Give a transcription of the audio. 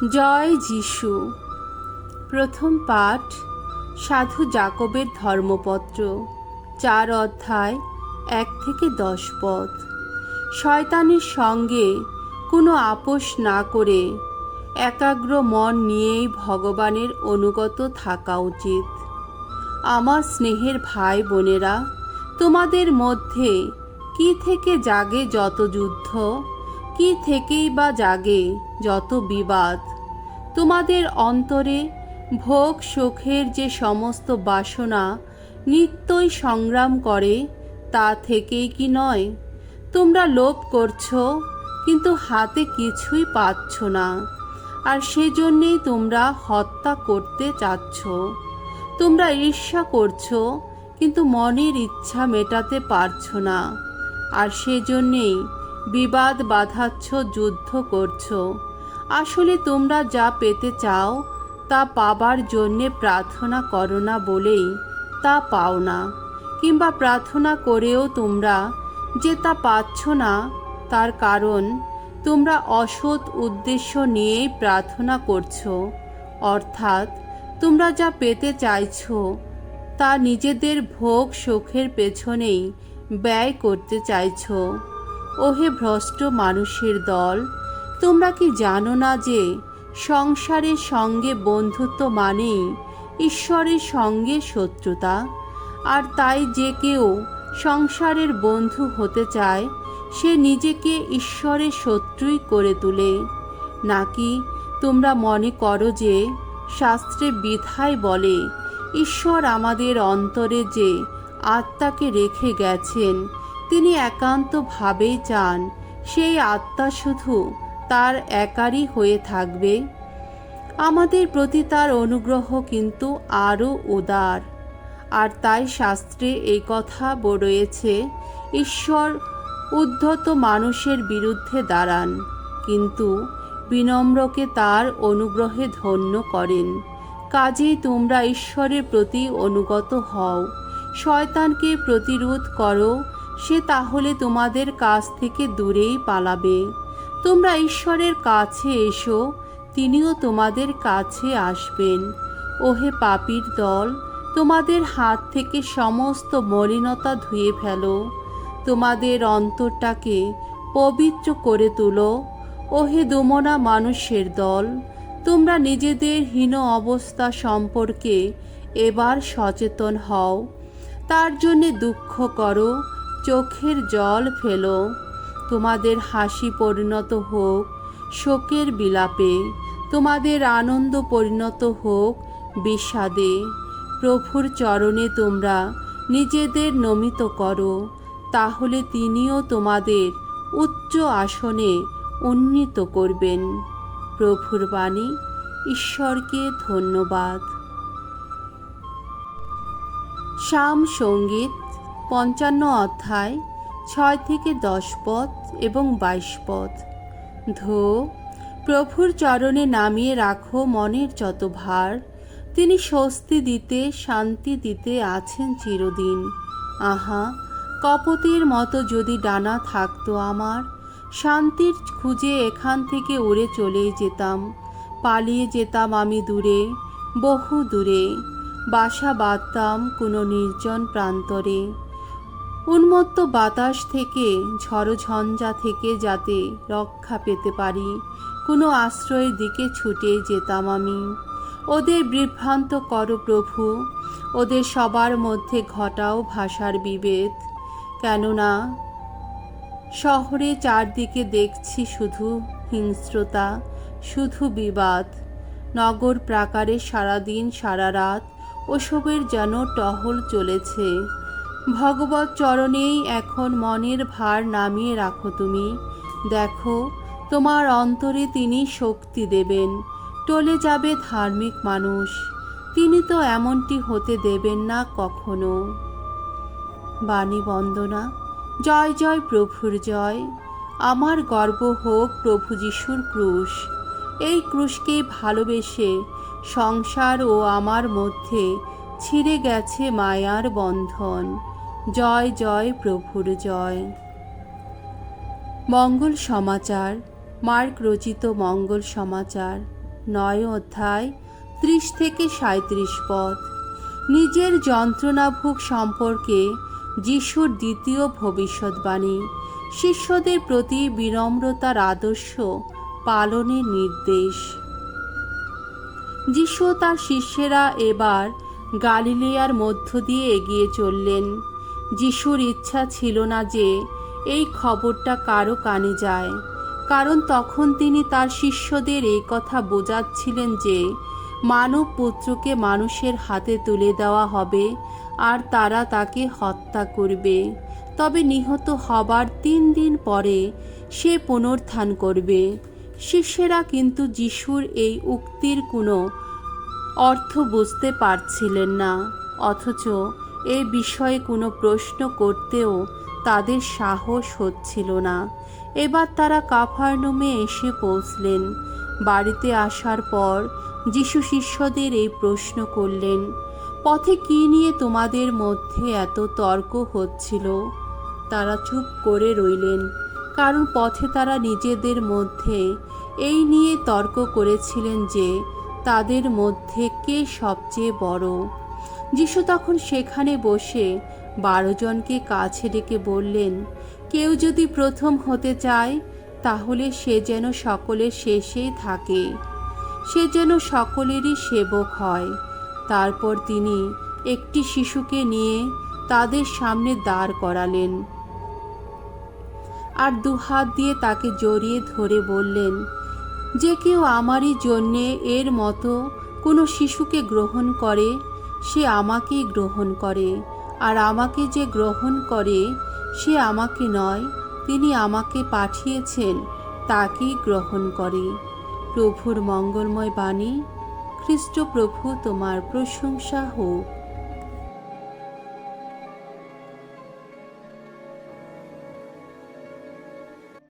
জয় যিশু। প্রথম পাঠ সাধু জাকবের ধর্মপত্র, 4 অধ্যায় 1 থেকে 10 পদ। শয়তানের সঙ্গে কোনো আপোষ না করে একাগ্র মন নিয়েই ভগবানের অনুগত থাকা উচিত। আমার স্নেহের ভাই বোনেরা, তোমাদের মধ্যে কি থেকে জাগে যত যুদ্ধ, কি থেকেই বা জাগে যত বিবাদ? তোমাদের অন্তরে ভোগ সুখের যে সমস্ত বাসনা নিত্যই সংগ্রাম করে, তা থেকেই কি নয়? তোমরা লোভ করছো, কিন্তু হাতে কিছুই পাচ্ছ না, আর সেজন্যেই তোমরা হত্যা করতে চাচ্ছ। তোমরা ঈর্ষা করছো, কিন্তু মনের ইচ্ছা মেটাতে পারছো না, আর সেজন্যেই বিবাদ বাঁধাচ্ছ, যুদ্ধ করছো। আসলে তোমরা যা পেতে চাও তা পাবার জন্যে প্রার্থনা করো না বলেই তা পাও না, কিংবা প্রার্থনা করেও তোমরা যে তা পাচ্ছ না, তার কারণ তোমরা অসৎ উদ্দেশ্য নিয়েই প্রার্থনা করছো। অর্থাৎ তোমরা যা পেতে চাইছো তা নিজেদের ভোগ সুখের পেছনেই ব্যয় করতে চাইছো। ওহে ভ্রষ্ট মানুষের দল, তোমরা কি জানো না যে সংসারের সঙ্গে বন্ধুত্ব মানেই ঈশ্বরের সঙ্গে শত্রুতা? আর তাই যে কেউ সংসারের বন্ধু হতে চায়, সে নিজেকে ঈশ্বরের শত্রুই করে তোলে। নাকি তোমরা মনে করো যে শাস্ত্রে বিধায় বলে, ঈশ্বর আমাদের অন্তরে যে আত্মাকে রেখে গেছেন, তিনি একান্তভাবেই চান সেই আত্মা শুধু তার একারই হয়ে থাকবে? আমাদের প্রতি তার অনুগ্রহ কিন্তু আরও উদার। আর তাই শাস্ত্রে এই কথা রয়েছে, ঈশ্বর উদ্ধত মানুষের বিরুদ্ধে দাঁড়ান, কিন্তু বিনম্রকে তার অনুগ্রহে ধন্য করেন। কাজেই তোমরা ঈশ্বরের প্রতি অনুগত হও, শয়তানকে প্রতিরোধ করো, সে তাহলে তোমাদের কাছ থেকে দূরেই পালাবে। তোমরা ঈশ্বরের কাছে এসো, তিনিও তোমাদের কাছে আসবেন। ওহে পাপীর দল, তোমাদের হাত থেকে সমস্ত মলিনতা ধুয়ে ফেলো, তোমাদের অন্তরটাকে পবিত্র করে তোলো। ওহে দোমনা মানুষের দল, তোমরা নিজেদের হীন অবস্থা সম্পর্কে এবার সচেতন হও। তার জন্যে দুঃখ করো, চোখের জল ফেলো। তোমাদের হাসি পরিণত হোক শোকের বিলাপে, তোমাদের আনন্দ পরিণত হোক বিষাদে। প্রভুর চরণে তোমরা নিজেদের নমিত করো, তাহলে তিনিও তোমাদের উচ্চ আসনে উন্নীত করবেন। প্রভুর বাণী। ঈশ্বরকে ধন্যবাদ। সাম সঙ্গীত 55 অধ্যায় 6 থেকে 10 পদ এবং 22 পদ। ধো, প্রভুর চরণে নামিয়ে রাখো মনের যত ভার, তিনি স্বস্তি দিতে শান্তি দিতে আছেন চিরদিন। আহা, কপতের মতো যদি ডানা থাকতো আমার, শান্তির খুঁজে এখান থেকে উড়ে চলে যেতাম। পালিয়ে যেতাম আমি দূরে, বহু দূরে, বাসা বাঁধতাম কোনো নির্জন প্রান্তরে। উন্মত্ত বাতাস থেকে, ঝড়ঝঞ্ঝা থেকে যাতে রক্ষা পেতে পারি, কোনো আশ্রয়ের দিকে ছুটে যেতাম আমি। ওদের বিভ্রান্ত করো প্রভু, ওদের সবার মধ্যে ঘটাও ভাষার বিভেদ। কেননা শহরে চারদিকে দেখছি শুধু হিংস্রতা, শুধু বিবাদ। নগর প্রাকারে সারাদিন সারা রাত ওসবের যেন টহল চলেছে। ভগবত চরণেই এখন মনের ভার নামিয়ে রাখো তুমি। দেখো, তোমার অন্তরে তিনি শক্তি দেবেন। টলে যাবে ধার্মিক মানুষ, তিনি তো এমনটি হতে দেবেন না কখনো। বাণী বন্দনা। জয় জয় প্রভুর জয়। আমার গর্ব হোক প্রভু যিশুর ক্রুশ। এই ক্রুশকে ভালোবেসে সংসার ও আমার মধ্যে ছিঁড়ে গেছে মায়ার বন্ধন। জয় জয় প্রভুর জয়। মঙ্গল সমাচার। মার্ক রচিত মঙ্গল সমাচার 9 অধ্যায় 30 থেকে 37 পদ। নিজের যন্ত্রণাভোগ সম্পর্কে যিশুর দ্বিতীয় ভবিষ্যৎবাণী। শিষ্যদের প্রতি বিনম্রতার আদর্শ পালনের নির্দেশ। যিশু তার শিষ্যেরা এবার গালিলিয়ার মধ্য দিয়ে এগিয়ে চললেন। যিশুর ইচ্ছা ছিল না যে এই খবরটা কারো কানে যায়, কারণ তখন তিনি তার শিষ্যদের এই কথা বোঝাচ্ছিলেন যে মানব পুত্রকে মানুষের হাতে তুলে দেওয়া হবে আর তারা তাকে হত্যা করবে, তবে নিহত হবার 3 দিন পরে সে পুনরুত্থান করবে। শিষ্যেরা কিন্তু যিশুর এই উক্তির কোনো অর্থ বুঝতে পারছিলেন না, অথচ এই বিষয়ে কোনো প্রশ্ন করতেও তাদের সাহস হচ্ছিল না। এবার তারা কাফারনাউমে এসে পৌঁছলেন। বাড়িতে আসার পর যিশু শিষ্যদের এই প্রশ্ন করলেন, পথে কি নিয়ে তোমাদের মধ্যে এত তর্ক হচ্ছিল? তারা চুপ করে রইলেন, কারণ পথে তারা নিজেদের মধ্যে এই নিয়ে তর্ক করেছিলেন যে তাদের মধ্যে কে সবচেয়ে বড়। যিশু তখন সেখানে বসে 12 জনকে কাছে ডেকে বললেন, কেউ যদি প্রথম হতে চায় তাহলে সে যেন সকলের শেষেই থাকে, সে যেন সকলেরই সেবক হয়। তারপর তিনি একটি শিশুকে নিয়ে তাদের সামনে দাঁড় করালেন আর 2 হাত দিয়ে তাকে জড়িয়ে ধরে বললেন, যে কেউ আমারই জন্যে এর মতো কোনো শিশুকে গ্রহণ করে সে আমাকেই গ্রহণ করে, আর আমাকে যে গ্রহণ করে সে আমাকে নয়, তিনি আমাকে পাঠিয়েছেন তাকেই গ্রহণ করে। প্রভুর মঙ্গলময় বাণী। খ্রিস্ট প্রভু তোমার প্রশংসা হোক।